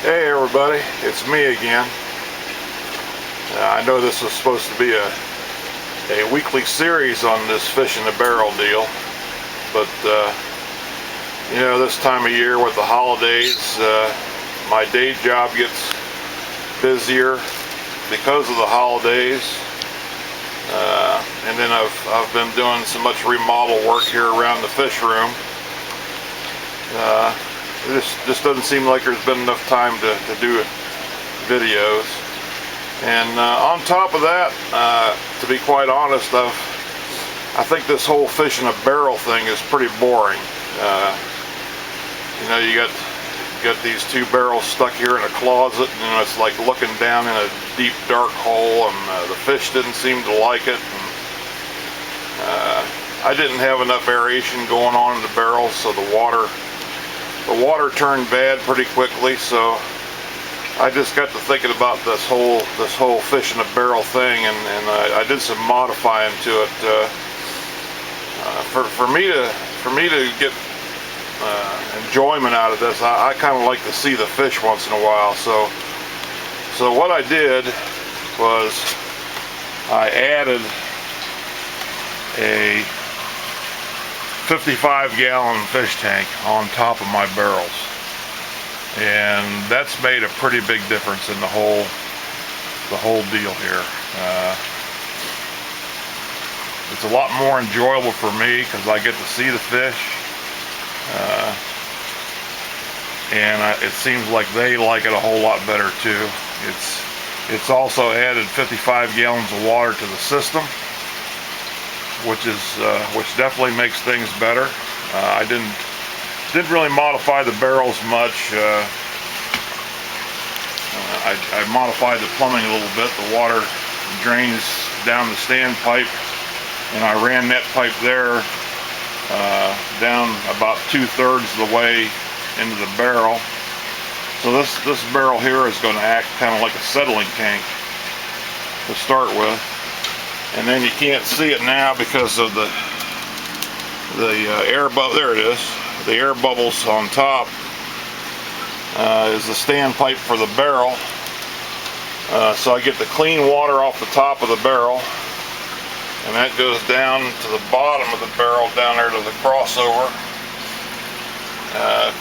Hey everybody, it's me again. I know this was supposed to be a weekly series on this fish in the barrel deal, but you know, this time of year with the holidays, my day job gets busier because of the holidays, and then I've been doing so much remodel work here around the fish room. It just doesn't seem like there's been enough time to do videos. And on top of that, to be quite honest, I think this whole fish in a barrel thing is pretty boring. You know, you got these two barrels stuck here in a closet, and you know, it's like looking down in a deep dark hole, and the fish didn't seem to like it. And, I didn't have enough aeration going on in the barrels, so the water turned bad pretty quickly. So I just got to thinking about this whole fish in a barrel thing, and I did some modifying to it. For me to get enjoyment out of this, I kind of like to see the fish once in a while. So what I did was I added a 55-gallon fish tank on top of my barrels, and that's made a pretty big difference in the whole deal here. It's a lot more enjoyable for me because I get to see the fish, and it seems like they like it a whole lot better too. It's also added 55 gallons of water to the system, which definitely makes things better. I didn't really modify the barrels much. I modified the plumbing a little bit. The water drains down the standpipe, and I ran that pipe there down about 2/3 of the way into the barrel. So this barrel here is going to act kind of like a settling tank to start with. And then you can't see it now because of the air bubble. There it is. The air bubbles on top is the standpipe for the barrel. So I get the clean water off the top of the barrel, and that goes down to the bottom of the barrel, down there to the crossover.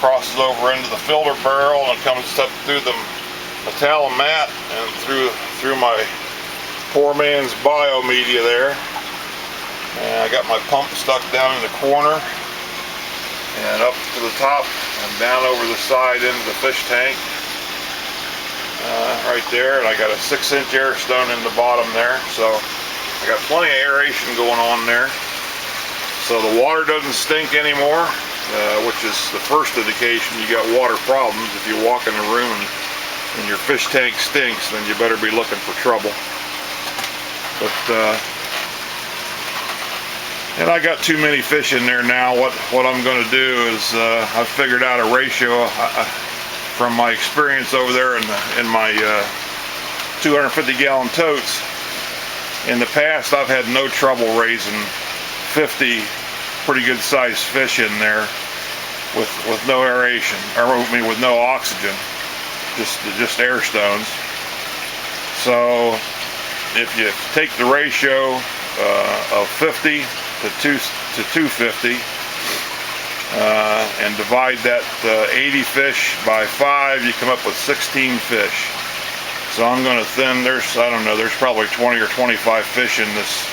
Crosses over into the filter barrel and comes up through the metalamat and through my poor man's bio media there. And I got my pump stuck down in the corner and up to the top and down over the side into the fish tank right there. And I got a 6-inch air stone in the bottom there, so I got plenty of aeration going on there. So the water doesn't stink anymore, which is the first indication you got water problems. If you walk in a room and your fish tank stinks, then you better be looking for trouble. But and I got too many fish in there now. What I'm going to do is I've figured out a ratio from my experience over there in my 250-gallon totes. In the past, I've had no trouble raising 50 pretty good sized fish in there with no aeration, or I mean with no oxygen, just air stones. So if you take the ratio of 50 to 250 and divide that 80 fish by 5, you come up with 16 fish. So I'm going to thin, there's probably 20 or 25 fish in this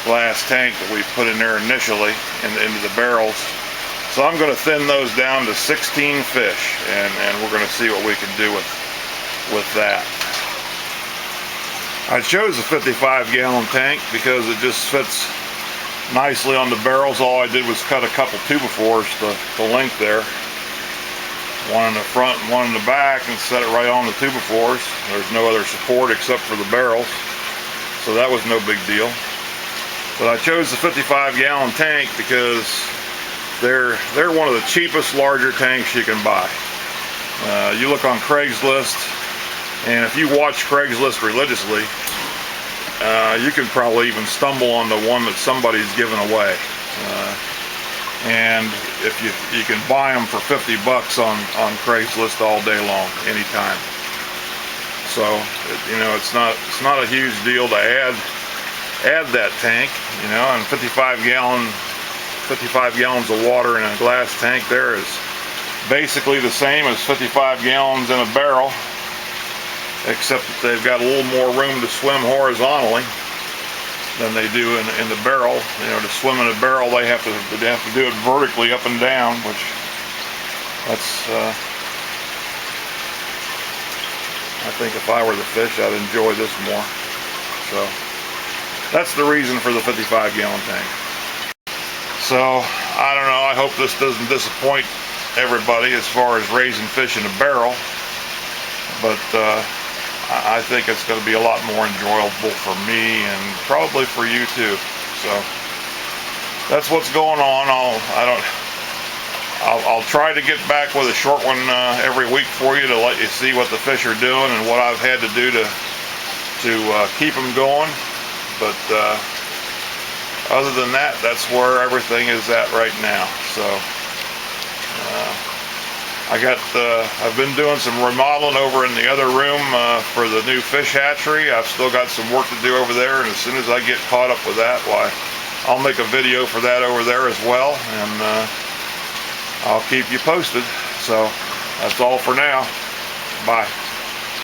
glass tank that we put in there initially into the barrels. So I'm going to thin those down to 16 fish, and we're going to see what we can do with that. I chose a 55-gallon tank because it just fits nicely on the barrels. All I did was cut a couple 2x4s the length there, one in the front and one in the back, and set it right on the 2x4s. There's no other support except for the barrels, so that was no big deal. But I chose the 55-gallon tank because they're one of the cheapest larger tanks you can buy. You look on Craigslist, and if you watch Craigslist religiously, you can probably even stumble on the one that somebody's given away. and if you can buy them for 50 bucks on Craigslist all day long, anytime. So you know, it's not a huge deal to add that tank, you know. And 55 gallons of water in a glass tank there is basically the same as 55 gallons in a barrel, except that they've got a little more room to swim horizontally than they do in the barrel. You know, to swim in a barrel, they have to do it vertically up and down, which that's I think if I were the fish, I'd enjoy this more. So that's the reason for the 55 gallon tank. So I don't know, I hope this doesn't disappoint everybody as far as raising fish in a barrel, but I think it's going to be a lot more enjoyable for me and probably for you too. So that's what's going on. I'll try to get back with a short one every week for you to let you see what the fish are doing and what I've had to do to keep them going. But other than that, that's where everything is at right now. So I've been doing some remodeling over in the other room for the new fish hatchery. I've still got some work to do over there, and as soon as I get caught up with that, why, I'll make a video for that over there as well, and I'll keep you posted. So that's all for now. Bye.